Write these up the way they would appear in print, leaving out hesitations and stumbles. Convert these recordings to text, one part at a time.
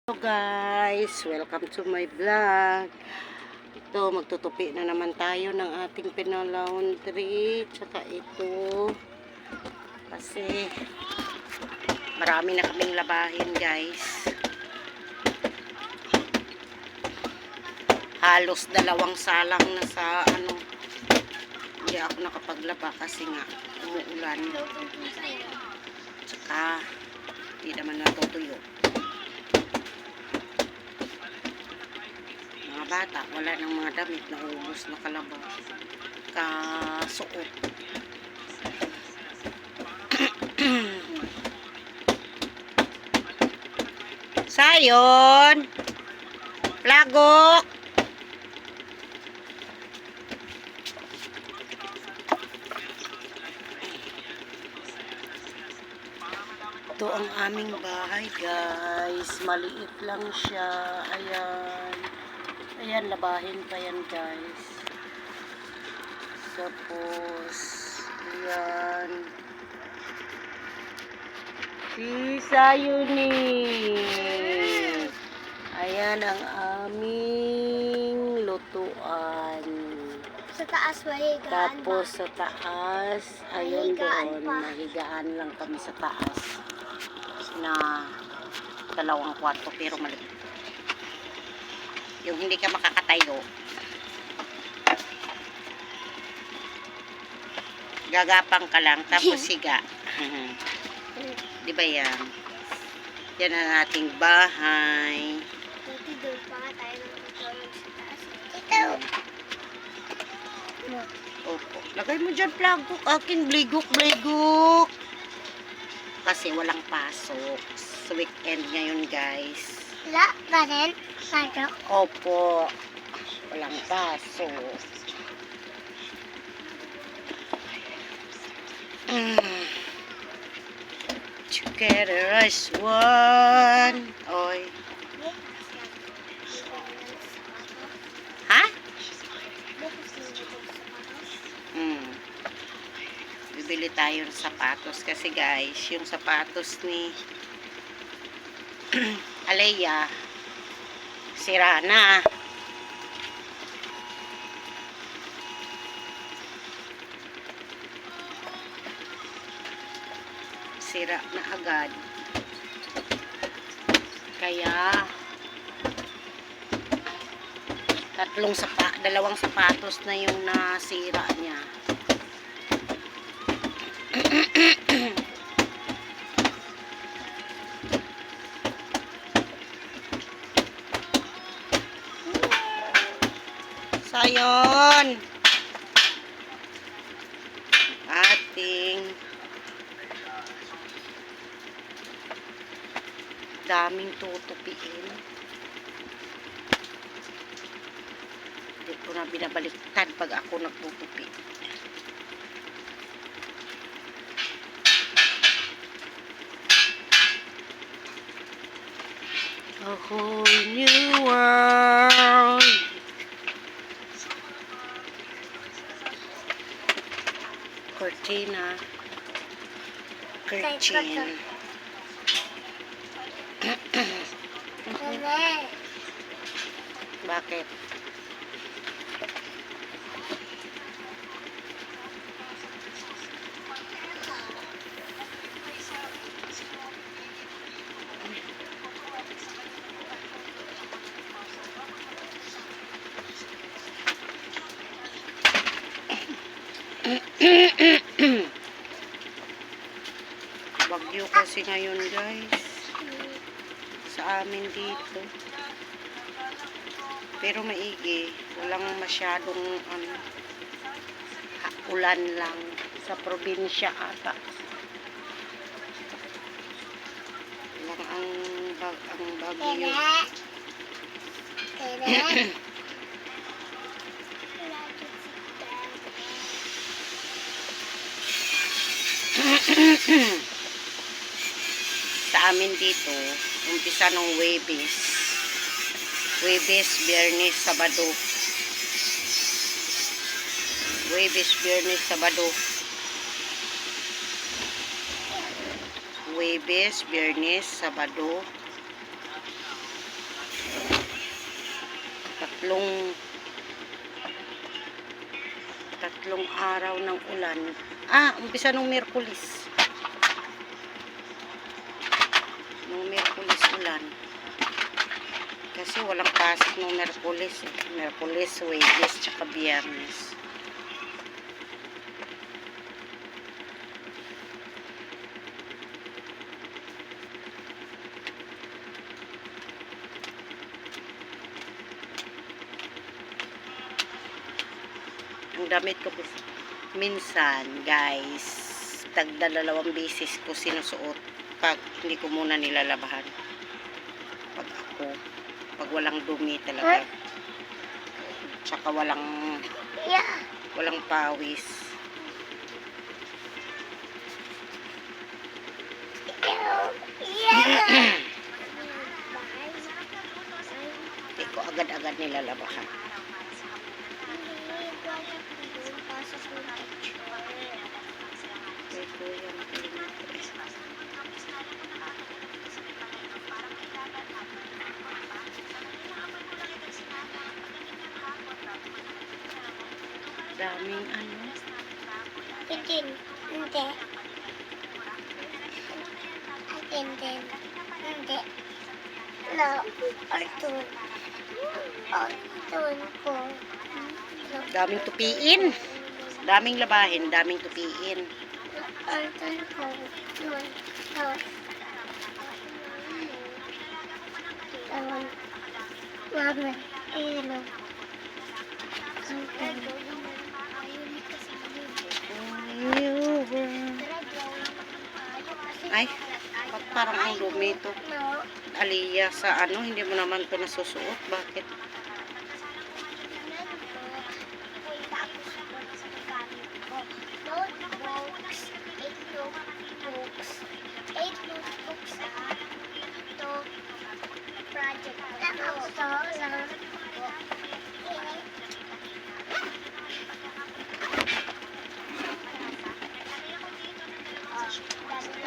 Hello guys, welcome to my vlog. Ito, magtutupi na naman tayo ng ating pinalaundry. Tsaka ito, kasi marami na kaming labahin guys. Halos dalawang salang na sa hindi ako nakapaglaba kasi nga umuulan. Tsaka hindi naman natutuyo. Mga bata, wala ng mga damit na ubos na kalabaw kasuot. Sayon plagok. Ito ang aming bahay guys, maliit lang siya. Ayan, labahin pa yan guys. Tapos, ayan. Si Sayuni. Ayan ang aming lutuan. Sa taas, mahigaan. Tapos sa taas, ayun doon, mahigaan lang kami sa taas. Na 2 kwarto pero maliit. Yung hindi ka makakatayo. Gagapang ka lang tapos siga. Di ba yan? Yan ang ating bahay. Dati doon pa nga tayo natutulog sa taas. Ito! Opo. Lagay mo dyan plagok. Aking bligok. Kasi walang pasok. Sa weekend ngayon guys. Wala ba rin? Pasok? Opo. Walang pasok. Together as one. Oy. Ha? Bibili tayo ng sapatos kasi guys, yung sapatos ni Alea sira na. Sira na agad. Kaya dalawang sapatos na yung nasira niya. Sayon ating daming tutupiin. Hindi ko na binabaliktad pag ako nagtutupi. A whole new world. Cortina. Curtain. Bakit? Bagyo kasi ngayon guys sa amin dito, pero maigi, walang masyadong ulan lang sa probinsya ata lang ang bagyo. Sa amin dito, umpisa ng Huwebes, Biyernes, Sabado. Huwebes, Biyernes, Sabado. Huwebes, Biyernes, Sabado. tatlong araw ng ulan. Umpisa nung Miyerkules. Nung Miyerkules ulan. Kasi walang pasok nung Miyerkules eh. Miyerkules, Huwebes, tsaka Biyernes. Ang damit ko minsan, guys, tagdalawang beses ko sinusuot pag hindi ko muna nilalabahan. Pag walang dumi talaga. Tsaka walang pawis. Hindi ko agad-agad nilalabahan. Daming ano. Hindi. No, Arthur. Arthur ko. Daming tupiin. Daming labahin, daming tupiin. Arthur ko. Mama, ilo. Ay, parang ang dumi ito. Aliyah sa ano, hindi mo naman ito nasusuot. Bakit?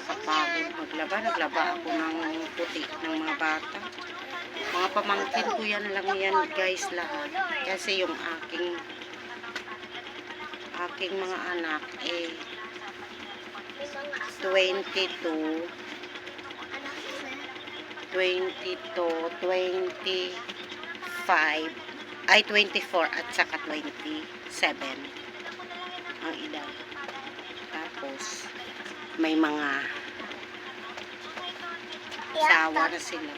Kapagod maglaba, naglaba ako ng puti ng mga bata. Mga pamangkin ko yan lang yan, guys, lahat. Kasi yung aking mga anak 22, 25, 24 at saka 27 ang edad. Tapos may mga asawa na sila.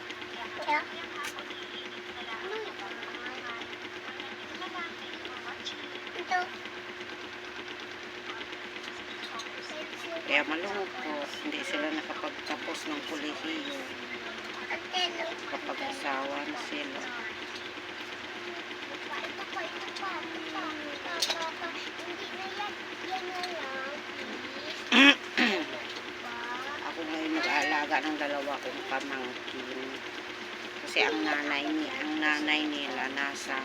Kaya malungkot, hindi sila nakapagtapos ng kolehiyo kapag asawa na sila. Ako ngayon mag-aalaga ng dalawa kong pamangkin. Kasi ang nanay nila nasa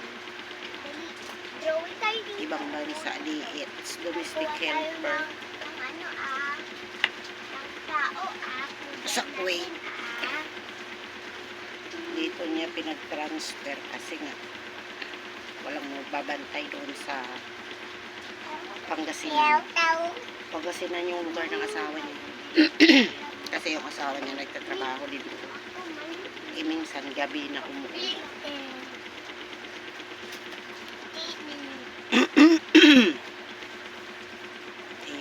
ibang bansa, it's domestic helper sa Kuwait. Dito niya pinag-transfer kasi nga walang babantay doon sa Pangasinan. Pangasinan yung lugar ng asawa niya. Kasi yung asawa niya nagtatrabaho dito. Minsan gabi na umuwi.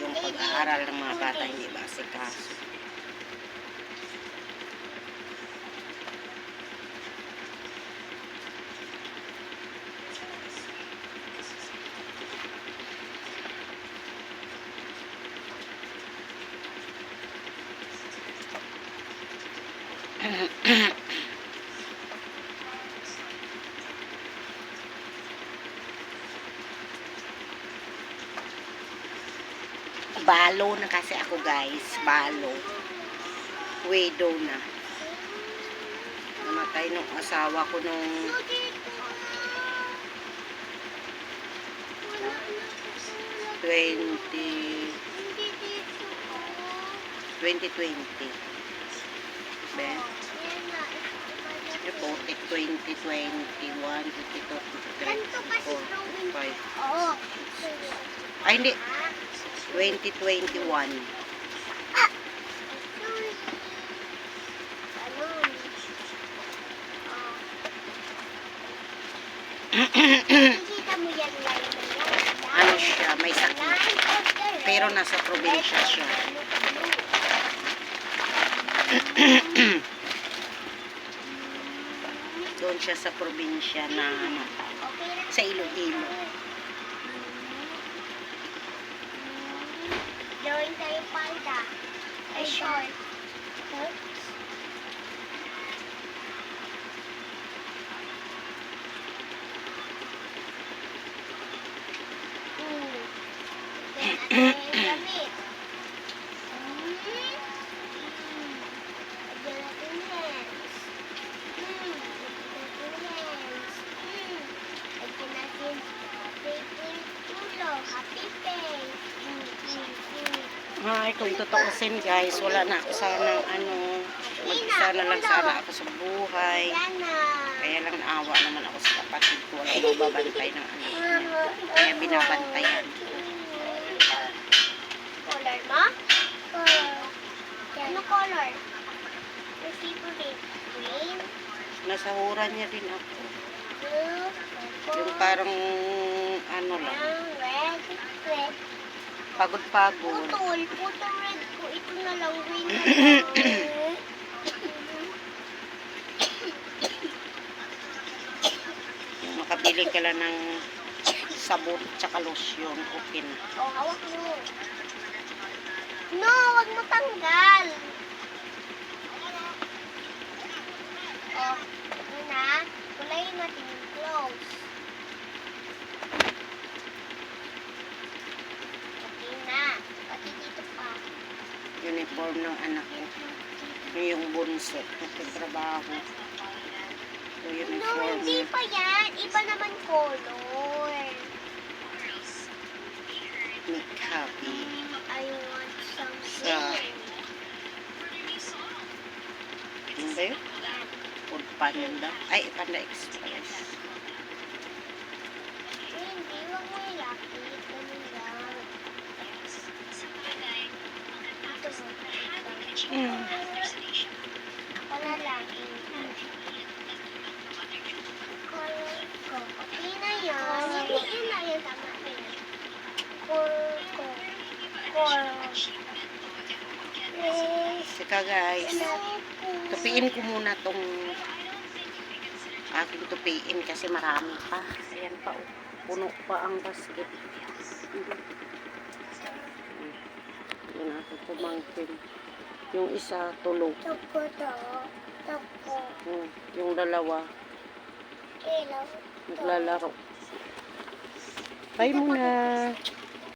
Yung pag-aaral ng mga bata hindi ba asikaso. Balo na kasi ako, guys. Balo. Widow na. Namatay nung asawa ko nung 2020. Ben? Reported ko 2021, 22, 23, Ganito kasi 24, drawing. 25. Oo. Ay, hindi. 2021. Ano? Nakikita mo yan line na yan. Ano siya, may sakit. Line of the red. Pero nasa probinsya siya. Doon siya sa probinsya na sa Iloilo. Drawing tayo palda. Ay, short. Damit. Lagyan natin lens. Lagyan natin lens. Lagyan natin paper ulo. Happy face. Ay, kung tutuusin guys, wala na ako sanang mag-isa na lang sana ako sa buhay. Yan na. Kaya lang naawa naman ako sa kapatid ko. Walang mababantay ng anak niya. Kaya binabantayan. Color mo? Color. Ano color? Your favorite? Green? Nasahuran niya din ako. Blue? Yung parang ano lang, Brown? Red? Red? pagod-pagod. Putol red ko. Ito na lang. Green na lang. Yung makabili ka lang ng sabon tsaka lotion, okay na. Oh, hawak mo. No, wag mo tanggal. Oh, una, kulayin natin yung clothes. Okay na. Pati dito pa. Uniform ng anak ko. Yung bunso, nagtatrabaho. So, No, uniform hindi niya. pa yan. Iba naman color. Make happy. I want some Sa, ano ba yun? Food Panda. Ay, Panda Express. Hindi, wag mo ilapit. Ganun lang. Ito mo. Mm. Wala lang. Color ko. Okay na yan. Yun na yan. Tama na yan. Color ko. Color. Sika guys, tupiin ko muna tong aking tupiin kasi marami pa. Ayan pa, oh. Puno pa ang basket. Ayan ako pumangkin. Yung isa, tulog. Toko to. Toko. Yung dalawa, Ilaw. naglalaro. Bye muna.